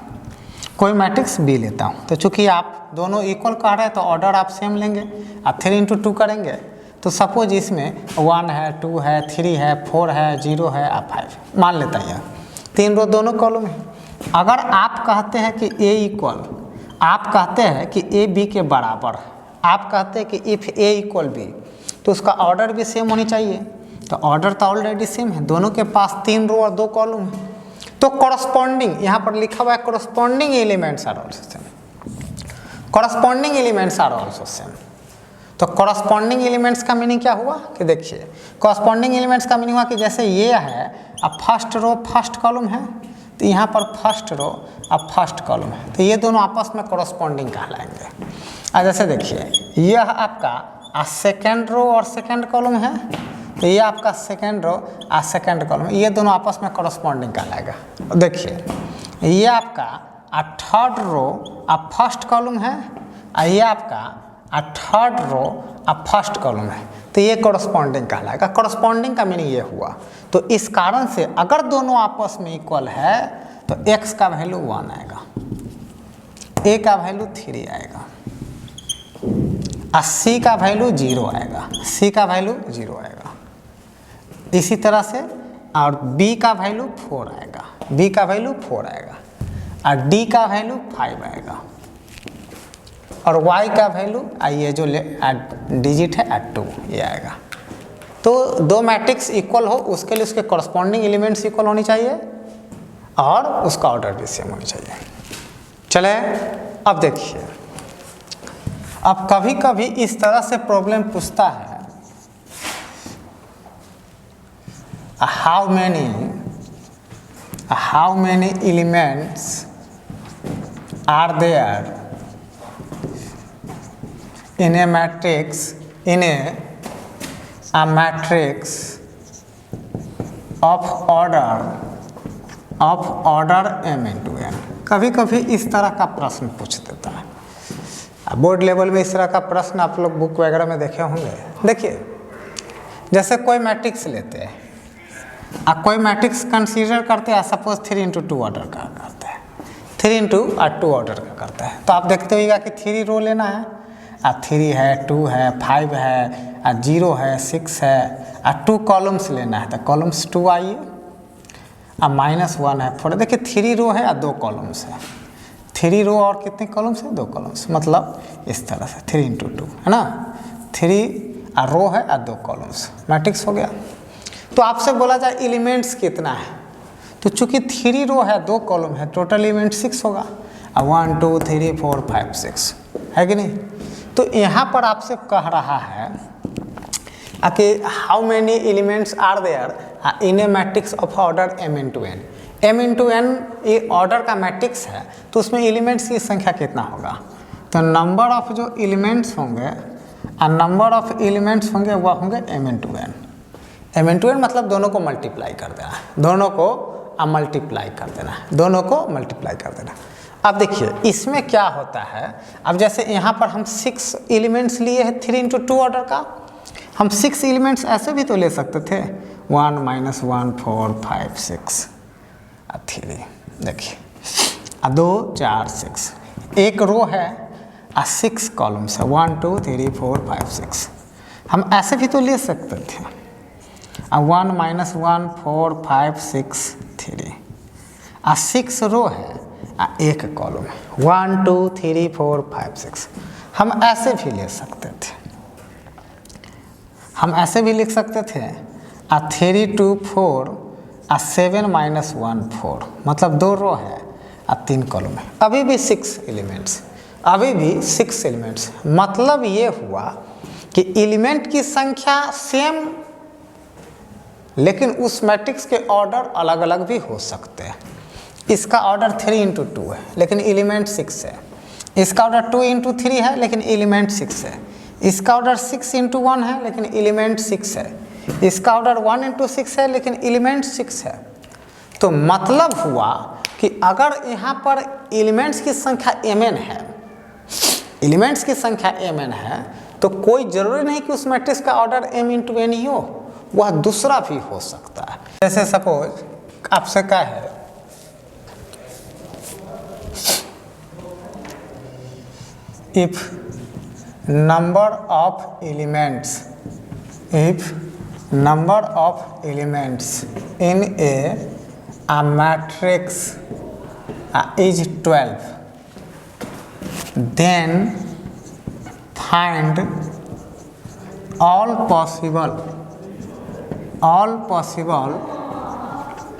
कोई मैट्रिक्स b लेता हूँ। तो चूंकि आप दोनों इक्वल कह रहे हैं तो ऑर्डर आप सेम लेंगे। अब 3 × 2 करेंगे तो सपोज इसमें 1 है, 2 है, 3 है, 4 है, 0 है, अब 5 मान लेता है। 3 रो दोनों कॉलम है। अगर आप कहते हैं कि a इक्वल, आप कहते हैं कि a b के बराबर, आप कहते हैं कि इफ़ a इक्वल b, तो उसका ऑर्डर भी सेम होनी चाहिए। तो ऑर्डर तो ऑलरेडी सेम है, दोनों के पास 3 रो और 2 कॉलम है। तो कॉरस्पॉन्डिंग, यहाँ पर लिखा हुआ है corresponding elements are also same, corresponding elements are also same. तो कॉरस्पॉन्डिंग एलिमेंट्स का मीनिंग क्या हुआ कि देखिए, कॉरस्पॉन्डिंग एलिमेंट्स का मीनिंग हुआ कि जैसे ये है, अब फर्स्ट रो फर्स्ट कॉलम है, तो यहाँ पर फर्स्ट रो अब फर्स्ट कॉलम है, तो ये दोनों आपस में कॉरस्पॉन्डिंग कहलाएंगे। अब जैसे देखिए, यह आपका सेकेंड रो और सेकेंड कॉलम है, तो ये आपका सेकेंड रो और सेकेंड कॉलम, ये दोनों आपस में कॉरस्पॉन्डिंग कहलाएगा। देखिए, ये आपका थर्ड रो अब फर्स्ट कॉलम है, और ये आपका थर्ड रो अब फर्स्ट कॉलम है, तो ये कॉरस्पॉन्डिंग कहलाएगा। कॉरस्पॉन्डिंग का मीनिंग ये हुआ। तो इस कारण से अगर दोनों आपस में इक्वल है तो x का वैल्यू 1 आएगा, a का वैल्यू 3 आएगा, और c का वैल्यू 0 आएगा, c का वैल्यू 0 आएगा। इसी तरह से और b का वैल्यू 4 आएगा, b का वैल्यू 4 आएगा, और d का वैल्यू 5 आएगा, और y का वैल्यू ये जो डिजिट है 2 ये आएगा। तो दो मैट्रिक्स इक्वल हो उसके लिए उसके कॉरस्पॉन्डिंग एलिमेंट्स इक्वल होनी चाहिए और उसका ऑर्डर भी सेम होनी चाहिए। चले, अब देखिए, अब कभी कभी इस तरह से प्रॉब्लम पूछता है, how many elements are there in a matrix, in a matrix of order m into n। कभी कभी इस तरह का प्रश्न पूछ देता है। बोर्ड लेवल में इस तरह का प्रश्न आप लोग बुक वगैरह में देखे होंगे। देखिए, जैसे कोई मैट्रिक्स लेते हैं, कोई मैट्रिक्स कंसीडर करते हैं, सपोज 3 × 2 ऑर्डर का करते हैं, 3 इंटू 2 ऑर्डर का करता है। तो आप देखते होइएगा कि 3 रो लेना है, 3 है, 2 है, 5 है, 0 है, 6 है, 2 कॉलम्स लेना है। तो कॉलम्स 2 आइए, -1 है, 4। देखिए 3 रो है और 2 कॉलम्स है। 3 रो और कितने कॉलम्स है? 2 कॉलम्स। मतलब इस तरह से 3 इंटू 2 है ना, 3 रो है और 2 कॉलम्स, मैट्रिक्स हो गया। तो आपसे बोला जाए एलिमेंट्स कितना है, तो चूंकि 3 रो है 2 कॉलम है, टोटल एलिमेंट 6 होगा। 1 2 3 4 5 6 है कि नहीं। तो यहाँ पर आपसे कह रहा है कि how many elements are there in a matrix of order m into N. m into N ये ऑर्डर का मैट्रिक्स है, तो उसमें एलिमेंट्स की संख्या कितना होगा। तो नंबर ऑफ जो एलिमेंट्स होंगे और नंबर ऑफ एलिमेंट्स होंगे वह होंगे m into N. m into N मतलब दोनों को मल्टीप्लाई कर देना, दोनों को मल्टीप्लाई कर देना, दोनों को मल्टीप्लाई कर देना। अब देखिए इसमें क्या होता है, अब जैसे यहाँ पर हम 6 एलिमेंट्स लिए हैं 3 इंटू 2 ऑर्डर का, हम 6 एलिमेंट्स ऐसे भी तो ले सकते थे, 1 -1 4 5 6 3। देखिए 2 4 6, एक रो है और 6 कॉलम्स है, 1 2 3 4 5 6। हम ऐसे भी तो ले सकते थे, 1 -1 4 5 6 3, 6 रो है एक कॉलम है, 1 2 3 4 5 6। हम ऐसे भी ले सकते थे, हम ऐसे भी लिख सकते थे 3 2 4 7 -1 4, मतलब 2 रो है और 3 कॉलम है, अभी भी 6 एलिमेंट्स, अभी भी 6 एलिमेंट्स। मतलब ये हुआ कि एलिमेंट की संख्या सेम, लेकिन उस मैट्रिक्स के ऑर्डर अलग अलग भी हो सकते हैं। इसका ऑर्डर 3 इंटू 2 है लेकिन एलिमेंट 6 है, इसका ऑर्डर 2 इंटू 3 है लेकिन एलिमेंट 6 है, इसका ऑर्डर 6 इंटू 1 है लेकिन एलिमेंट 6 है, इसका ऑर्डर 1 इंटू 6 है लेकिन एलिमेंट 6 है। तो मतलब हुआ कि अगर यहाँ पर एलिमेंट्स की संख्या mn है, एलिमेंट्स की संख्या mn है, तो कोई जरूरी नहीं कि उस मैट्रिक्स का ऑर्डर m इंटू n ही हो, वह दूसरा भी हो सकता है। जैसे सपोज आपसे क्या है, if number of elements in a matrix is 12, then find all possible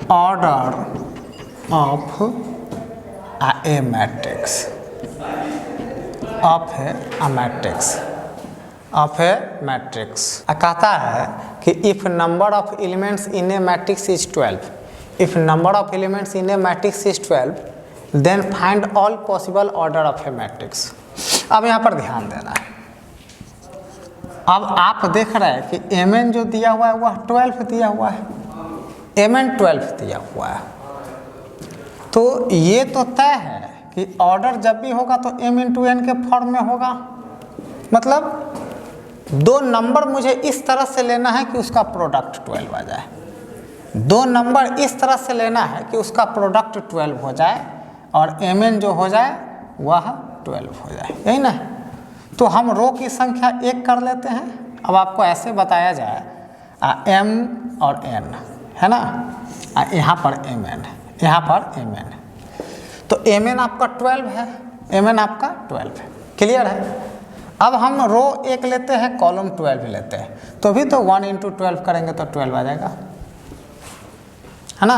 order of a matrix कहता है कि if number of elements in a matrix is 12, if number of elements in a matrix is 12, then find all possible order of a matrix। अब यहाँ पर ध्यान देना है, अब आप देख रहे हैं कि mn जो दिया हुआ है वह 12 दिया हुआ है, mn 12 दिया हुआ है, तो ये तो तय है कि ऑर्डर जब भी होगा तो m इंटू एन के फॉर्म में होगा। मतलब 2 नंबर मुझे इस तरह से लेना है कि उसका प्रोडक्ट 12 आ जाए, 2 नंबर इस तरह से लेना है कि उसका प्रोडक्ट 12 हो जाए और mn जो हो जाए वह 12 हो जाए, यही ना। तो हम रो की संख्या 1 कर लेते हैं। अब आपको ऐसे बताया जाए m और n है ना, यहाँ पर mn, यहाँ पर mn, तो mn आपका 12 है, mn आपका 12 है, क्लियर है। अब हम रो 1 लेते हैं, कॉलम 12 लेते हैं, तो भी तो 1 इंटू 12 करेंगे तो 12 आ जाएगा, है ना।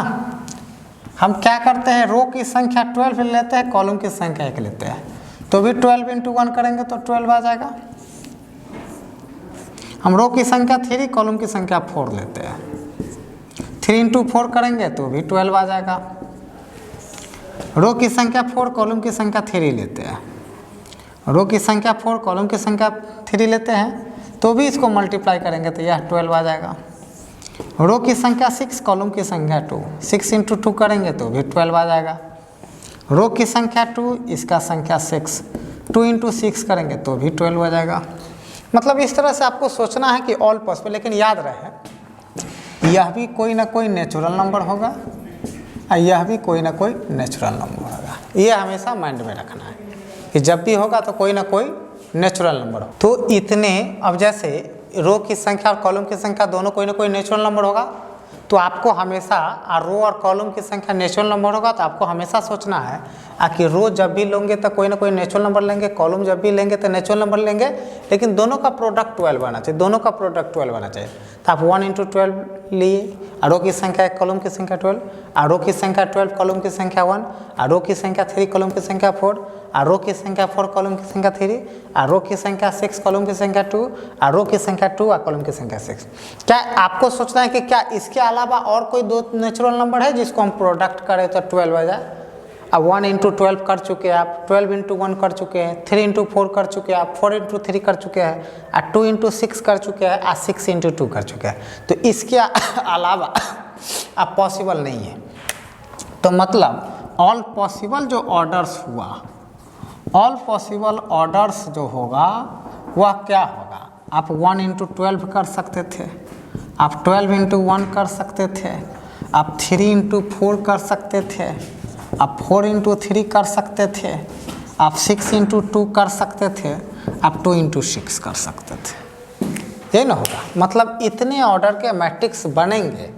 हम क्या करते हैं, रो की संख्या 12 लेते हैं, कॉलम की संख्या 1 लेते हैं, तो भी 12 इंटू 1 करेंगे तो 12 आ जाएगा। हम रो की संख्या 3, कॉलम की संख्या 4 लेते हैं, 3 इंटू 4 करेंगे तो भी 12 आ जाएगा। रो की संख्या 4, कॉलम की संख्या 3 लेते हैं, रो की संख्या 4, कॉलम की संख्या 3 लेते हैं, तो भी इसको मल्टीप्लाई करेंगे तो यह 12 आ जाएगा। रो की संख्या 6, कॉलम की संख्या 2, 6 इंटू 2 करेंगे तो भी 12 आ जाएगा। रो की संख्या 2, इसका संख्या 6, 2 इंटू 6 करेंगे तो भी 12 आ जाएगा। मतलब इस तरह से आपको सोचना है कि ऑल पॉसिबल, लेकिन याद रहे यह भी कोई ना कोई नेचुरल नंबर होगा और यह भी कोई ना कोई नेचुरल नंबर होगा। ये हमेशा माइंड में रखना है कि जब भी होगा तो कोई ना कोई नेचुरल नंबर हो। तो इतने, अब जैसे रो की संख्या और कॉलम की संख्या दोनों कोई ना कोई नेचुरल नंबर होगा, तो आपको हमेशा रो और कॉलम की संख्या नेचुरल नंबर होगा, तो आपको हमेशा सोचना है कि रो जब भी लेंगे तो कोई ना कोई नेचुरल नंबर लेंगे, कॉलम जब भी लेंगे तो नेचुरल नंबर लेंगे, लेकिन दोनों का प्रोडक्ट 12 आना चाहिए, दोनों का प्रोडक्ट 12 आना चाहिए। तो आप 1 × 12 लिए, रो की संख्या 1, कॉलम की संख्या 12, रो की संख्या 12, कॉलम की संख्या 1, रो की संख्या 3, कॉलम की संख्या 4, रो की संख्या 4, कॉलम की संख्या 3, रो की संख्या 6, कॉलम की संख्या 2, रो की संख्या 2 और कॉलम की संख्या 6। क्या आपको सोचना है कि क्या इसके अलावा और कोई दो नेचुरल नंबर है जिसको हम प्रोडक्ट करें तो 12 आ जाए? अब 1 × 12 कर चुके हैं आप, 12 × 1 कर चुके हैं, 3 × 4 कर चुके हैं आप, 4 × 3 कर चुके हैं, और 2 × 6 कर चुके हैं, और 6 × 2 कर चुके हैं। तो इसके अलावा अब पॉसिबल नहीं है। तो मतलब ऑल पॉसिबल जो ऑर्डर्स हुआ, ऑल पॉसिबल ऑर्डर्स जो होगा वह क्या होगा? आप 1 × 12 कर सकते थे, आप 12 × 1 कर सकते थे, आप 3 × 4 कर सकते थे, आप 4 × 3 कर सकते थे, आप 6 × 2 कर सकते थे, आप 2 × 6 कर सकते थे। ये ना होगा, मतलब इतने ऑर्डर के मैट्रिक्स बनेंगे,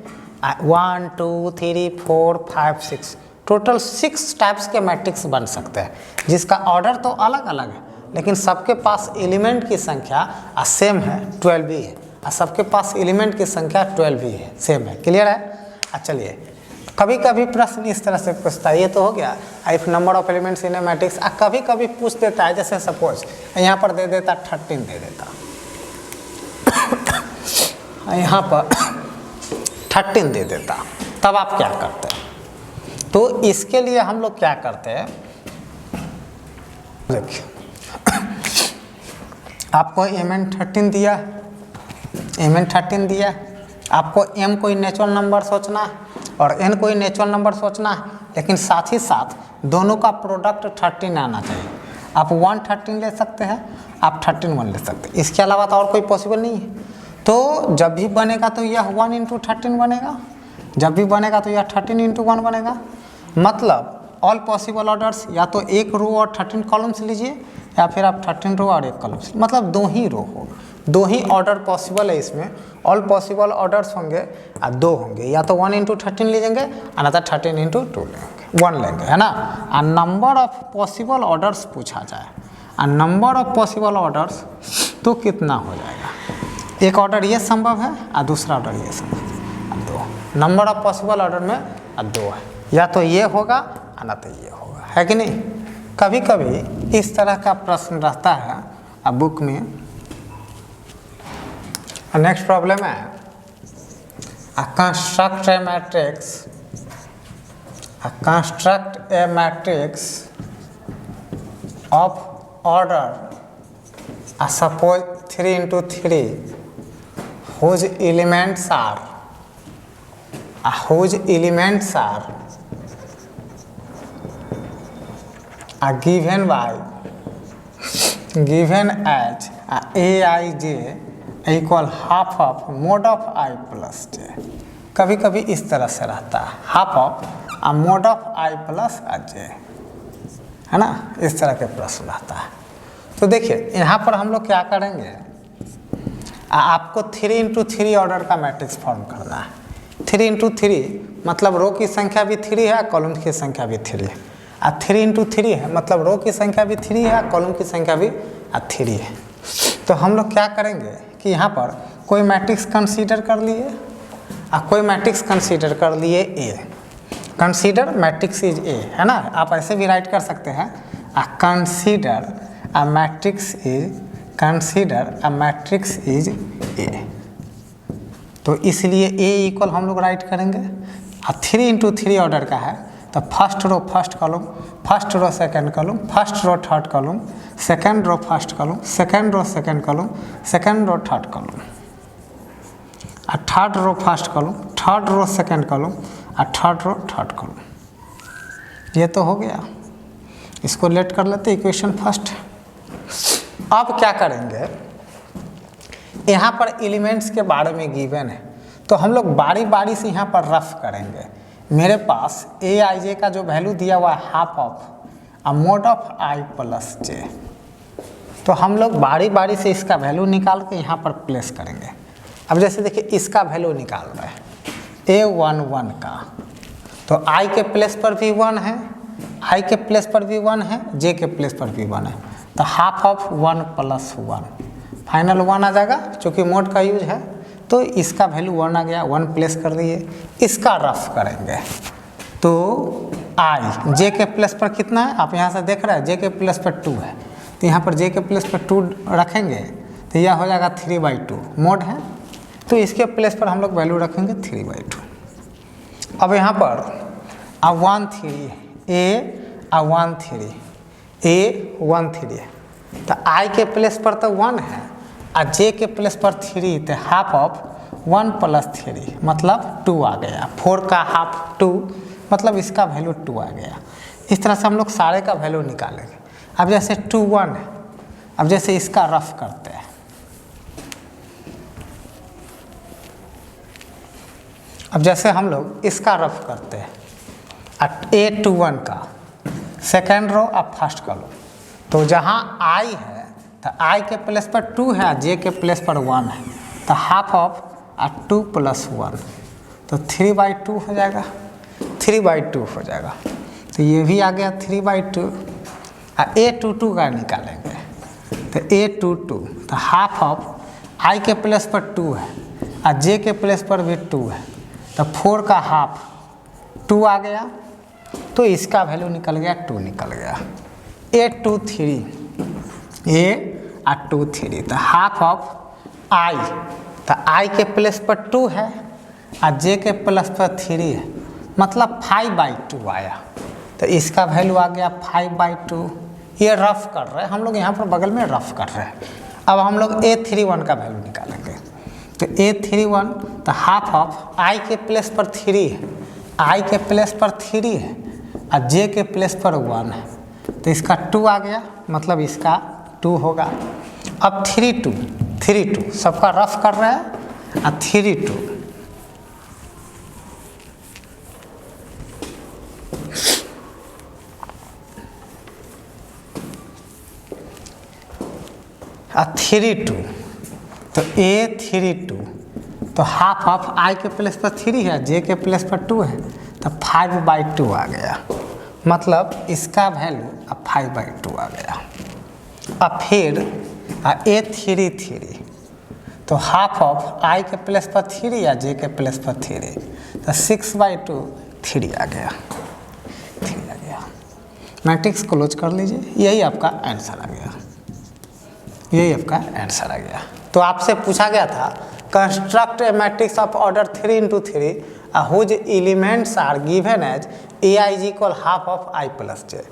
1 2 3 4 5 6, टोटल 6 टाइप्स के मैट्रिक्स बन सकते हैं, जिसका ऑर्डर तो अलग अलग है, लेकिन सबके पास एलिमेंट की संख्या सेम है, 12 ही है, और सबके पास एलिमेंट की संख्या 12 ही है, सेम है। क्लियर है? चलिए, कभी कभी प्रश्न इस तरह से पूछता है, ये तो हो गया if number of elements in a matrix. कभी कभी पूछ देता है, जैसे सपोज यहाँ पर दे देता 13 दे देता, यहाँ पर 13 दे देता, तब आप क्या करते हैं? तो इसके लिए हम लोग क्या करते हैं, देखिए आपको mn13 दिया, mn13 दिया, आपको m कोई नेचुरल नंबर सोचना है और n कोई नेचुरल नंबर सोचना है, लेकिन साथ ही साथ दोनों का प्रोडक्ट 13 आना चाहिए। आप 113 ले सकते हैं, आप 13 ले सकते हैं, इसके अलावा तो और कोई पॉसिबल नहीं है। तो जब भी बनेगा तो यह 1 × 13 बनेगा, जब भी बनेगा तो यह 13 × 1 बनेगा। मतलब ऑल पॉसिबल ऑर्डर्स, या तो एक रो और 13 कॉलम्स लीजिए, या फिर आप 13 रो और 1 कॉलम्स, मतलब 2 ही रो होगा, 2 ही ऑर्डर पॉसिबल है इसमें। ऑल पॉसिबल ऑर्डर्स होंगे 2 होंगे, या तो 1 × 13 लीजिएंगे, अनदर 13 × 2 लेंगे, 1 लेंगे, है ना। और नंबर ऑफ पॉसिबल ऑर्डर्स पूछा जाए, और नंबर ऑफ पॉसिबल ऑर्डर्स तो कितना हो जाएगा? एक ऑर्डर ये संभव है और दूसरा ऑर्डर ये संभव है, 2। नंबर ऑफ पॉसिबल ऑर्डर में 2 है, या तो ये होगा ना तो ये होगा, है कि नहीं। कभी कभी इस तरह का प्रश्न रहता है अब बुक में। नेक्स्ट प्रॉब्लम है, construct a matrix, construct a matrix of order suppose 3 × 3 whose elements are given as aij equal half of mod of I plus j। कभी कभी इस तरह से रहता है, half of mod of I plus j, है ना, इस तरह के प्रश्न रहता है। तो देखिए यहाँ पर हम लोग क्या करेंगे, आपको 3 × 3 ऑर्डर का मैट्रिक्स फॉर्म करना है। 3 × 3 मतलब रो की संख्या भी 3 है, कॉलम की संख्या भी 3 है, और 3 × 3 है मतलब रो की संख्या भी 3 है, कॉलम की संख्या भी 3 है। तो हम लोग क्या करेंगे कि यहाँ पर कोई मैट्रिक्स कंसीडर कर लिए, कोई मैट्रिक्स कंसीडर कर लिए ए, कंसीडर मैट्रिक्स इज ए, है ना। आप ऐसे भी राइट कर सकते हैं, consider a matrix is a. तो इसलिए ए इक्वल हम लोग राइट करेंगे, और 3 × 3 ऑर्डर का है, तो first row first column, first row second column, first row third column, second row first column, second row second column, second row third column, और third row first column, third row second column, और third row third column. ये तो हो गया, इसको late कर लेते equation first. अब क्या करेंगे, यहाँ पर एलिमेंट्स के बारे में गिवन है, तो हम लोग बारी बारी से यहाँ पर रफ करेंगे। मेरे पास aij का जो वैल्यू दिया हुआ है half of, mod of i plus j. तो हम लोग बारी बारी से इसका वैल्यू निकाल के यहाँ पर प्लेस करेंगे। अब जैसे देखिए इसका वैल्यू निकाल रहे हैं A11 का, तो आई के प्लेस पर भी 1 है, आई के प्लेस पर भी 1 है, जे के प्लेस पर भी 1 है, तो हाफ ऑफ 1 प्लस 1 फाइनल 1 आ जाएगा। चूँकि मोड का यूज है तो इसका वैल्यू 1 आ गया, 1 प्लेस कर दिए। इसका रफ करेंगे तो आई जे के प्लेस पर कितना है, आप यहाँ से देख रहे हैं जे के प्लेस पर 2 है, तो यहाँ पर जे के प्लेस पर 2 रखेंगे तो यह हो जाएगा 3/2 मोड है, तो इसके प्लेस पर हम लोग वैल्यू रखेंगे 3/2। अब यहाँ पर A13 A13 है, तो आई के प्लेस पर तो 1 है और जे के प्लेस पर 3, तो हाफ ऑफ 1 प्लस 3 मतलब 2 आ गया। 4 का हाफ 2 मतलब इसका वैल्यू 2 आ गया। इस तरह से हम लोग सारे का वैल्यू निकालेंगे। अब जैसे 2 1 है, अब जैसे इसका रफ करते हैं, अब जैसे हम लोग इसका रफ करते हैं A21 का सेकेंड रो अब फर्स्ट कॉलम, तो जहाँ आई है तो आई के प्लेस पर 2 है, जे के प्लेस पर 1 है, तो हाफ ऑफ 2 प्लस 1 तो 3/2 हो जाएगा, 3/2 हो जाएगा। तो ये भी आ गया 3/2। A22 का निकालेंगे तो A22 तो हाफ ऑफ आई के प्लेस पर 2 है और जे के प्लेस पर भी 2 है, तो 4 का हाफ 2 आ गया, तो इसका वैल्यू निकल गया 2 निकल गया। A23 तो हाफ ऑफ आई, तो आई के प्लेस पर 2 है और जे के प्लेस पर 3 है, मतलब 5/2 आया, तो इसका वैल्यू आ गया 5/2। ये रफ कर रहे हैं हम लोग, यहाँ पर बगल में रफ कर रहे हैं। अब हम लोग A31 का वैल्यू निकालेंगे, तो A31 तो हाफ ऑफ आई के प्लेस पर 3 है, आई के प्लेस पर 3 है और जे के प्लेस पर 1 है, तो इसका 2 आ गया, मतलब इसका 2 होगा। अब 32 सबका रफ कर रहे हैं और 32 तो A32 तो हाफ ऑफ आई के प्लेस पर 3 है, जे के प्लेस पर 2 है, तो 5/2 आ गया, मतलब इसका वैल्यू अब 5/2 आ गया। अब फिर A33 तो हाफ ऑफ आई के प्लेस पर 3 या जे के प्लेस पर 3, तो 6/2 3 आ गया, 3 आ गया। मैट्रिक्स क्लोज कर लीजिए, यही आपका आंसर आ गया, यही आपका आंसर आ गया। तो आपसे पूछा गया था construct a matrix of order 3×3 whose elements are given as AI is equal half of i plus j,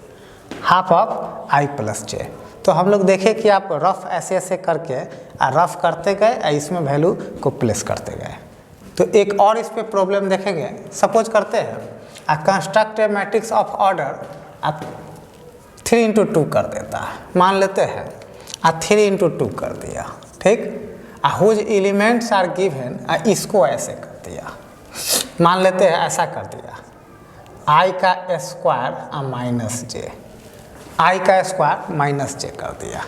half of i plus j. तो हम लोग देखें कि आप रफ ऐसे ऐसे करके रफ करते गए और इसमें वैल्यू को प्लेस करते गए। तो एक और इस पे प्रॉब्लम देखेंगे। सपोज करते हैं construct a matrix of order 3×2 कर देता है, मान लेते हैं 3×2 कर दिया, ठीक। हुज एलिमेंट्स आर गिवन, इसको ऐसे कर दिया, मान लेते हैं ऐसा कर दिया, आई का स्क्वायर माइनस जे, आई का स्क्वायर माइनस जे कर दिया।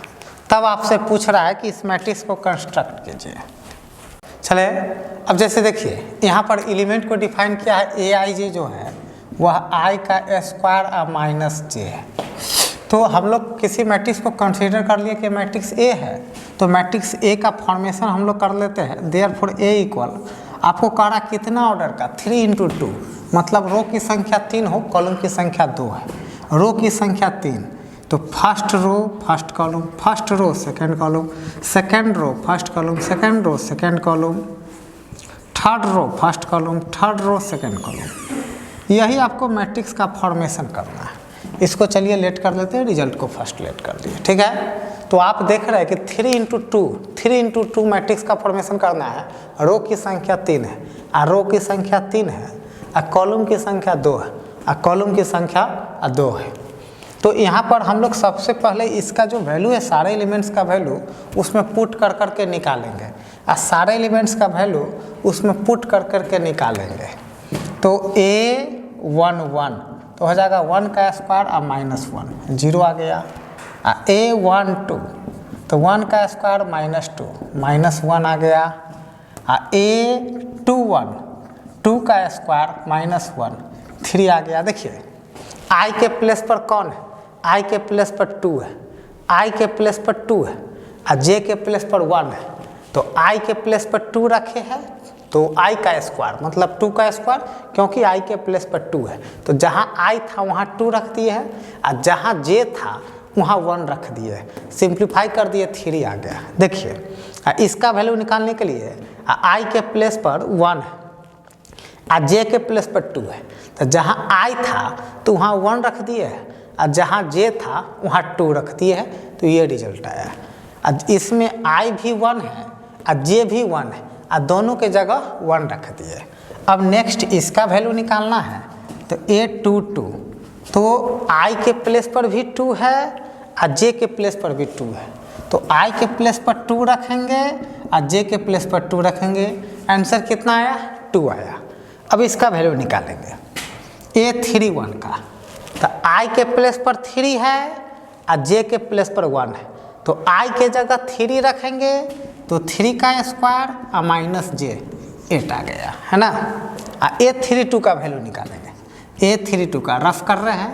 तब आपसे पूछ रहा है कि इस मैट्रिक्स को कंस्ट्रक्ट कीजिए। चले अब जैसे देखिए यहाँ पर एलिमेंट को डिफाइन किया है AI जो है वह आई का स्क्वायर माइनस जे है। तो हम लोग किसी मैट्रिक्स को कंसीडर कर लिए कि मैट्रिक्स A है, तो मैट्रिक्स A का फॉर्मेशन हम लोग कर लेते हैं। देयरफॉर A इक्वल आपको कह रहा कितना ऑर्डर का 3×2, मतलब रो की संख्या 3 हो, कॉलम की संख्या 2 है। रो की संख्या 3 तो first row first column, first row second column, second row first column, second row second column, third row first column, third row second column. यही आपको मैट्रिक्स का फॉर्मेशन करना है। इसको चलिए लेट कर लेते हैं, रिजल्ट को फर्स्ट लेट कर दिए, ठीक है। तो आप देख रहे हैं कि 3×2 मैट्रिक्स का फॉर्मेशन करना है। रो की संख्या 3 है और रो की संख्या 3 है और कॉलम की संख्या 2 है और कॉलम की संख्या 2 है। तो यहाँ पर हम लोग सबसे पहले इसका जो वैल्यू है सारे एलिमेंट्स का वैल्यू उसमें पुट कर करके निकालेंगे और सारे एलिमेंट्स का वैल्यू उसमें पुट कर करके निकालेंगे। तो A11 तो हो जाएगा 1 का स्क्वायर और -1 जीरो आ गया। A12 तो 1 का स्क्वायर -2 -1 आ गया। A21 2 का स्क्वायर -1 3 आ गया। देखिए I के प्लेस पर कौन है, I के प्लेस पर 2 है, I के प्लेस पर 2 है और J के प्लेस पर 1 है। तो I के प्लेस पर 2 रखे हैं तो I का स्क्वायर मतलब 2 का स्क्वायर, क्योंकि I के प्लेस पर 2 है तो जहाँ I था वहाँ 2 रख दिए है और जहाँ J था वहाँ 1 रख दिए है। सिंप्लीफाई कर दिए 3 आ गया। देखिए इसका वैल्यू निकालने के लिए I के प्लेस पर 1 है और J के प्लेस पर 2 है, तो जहाँ I था तो वहाँ 1 रख दिए है और जहाँ J था वहाँ 2 रख दिए है, तो ये रिजल्ट आया। अब इसमें I भी 1 है और J भी 1 है और दोनों के जगह 1 रख दिए। अब नेक्स्ट इसका वैल्यू निकालना है तो A22 तो I के प्लेस पर भी 2 है और J के प्लेस पर भी 2 है, तो I के प्लेस पर 2 रखेंगे और J के प्लेस पर 2 रखेंगे। आंसर कितना आया, 2 आया। अब इसका वैल्यू निकालेंगे A31 का, तो I के प्लेस पर 3 है और J के प्लेस पर 1 है, तो I के जगह 3 रखेंगे तो 3 का स्क्वायर और -J 8 आ गया है ना। A32 का वैल्यू निकालेंगे, A32 का रफ कर रहे हैं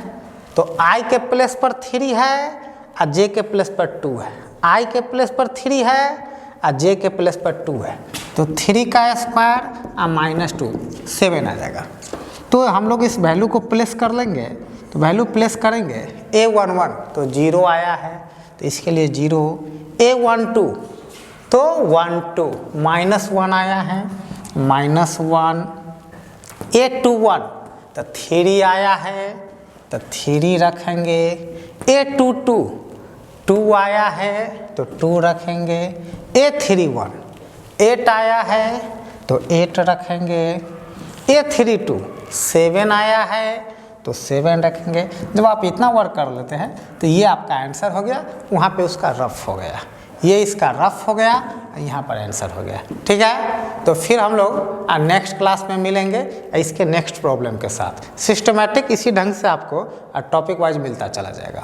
तो I के प्लेस पर 3 है और J के प्लेस पर 2 है, I के प्लेस पर 3 है और J के प्लेस पर 2 है, तो 3 का स्क्वायर और -2 7 आ जाएगा। तो हम लोग इस वैल्यू को प्लेस कर लेंगे, तो वैल्यू प्लेस करेंगे A11 तो 0 आया है तो इसके लिए 0, A12 तो 1 2 -1 आया है -1, A21 तो 3 आया है तो 3 रखेंगे, A22 2 आया है तो 2 रखेंगे, A31 8 आया है तो 8 रखेंगे, A32 7 आया है तो 7 रखेंगे। जब आप इतना वर्क कर लेते हैं तो ये आपका आंसर हो गया, वहाँ पे उसका रफ हो गया, ये इसका रफ हो गया, यहाँ पर आंसर हो गया। ठीक है, तो फिर हम लोग नेक्स्ट क्लास में मिलेंगे इसके नेक्स्ट प्रॉब्लम के साथ। सिस्टमैटिक इसी ढंग से आपको टॉपिक वाइज मिलता चला जाएगा।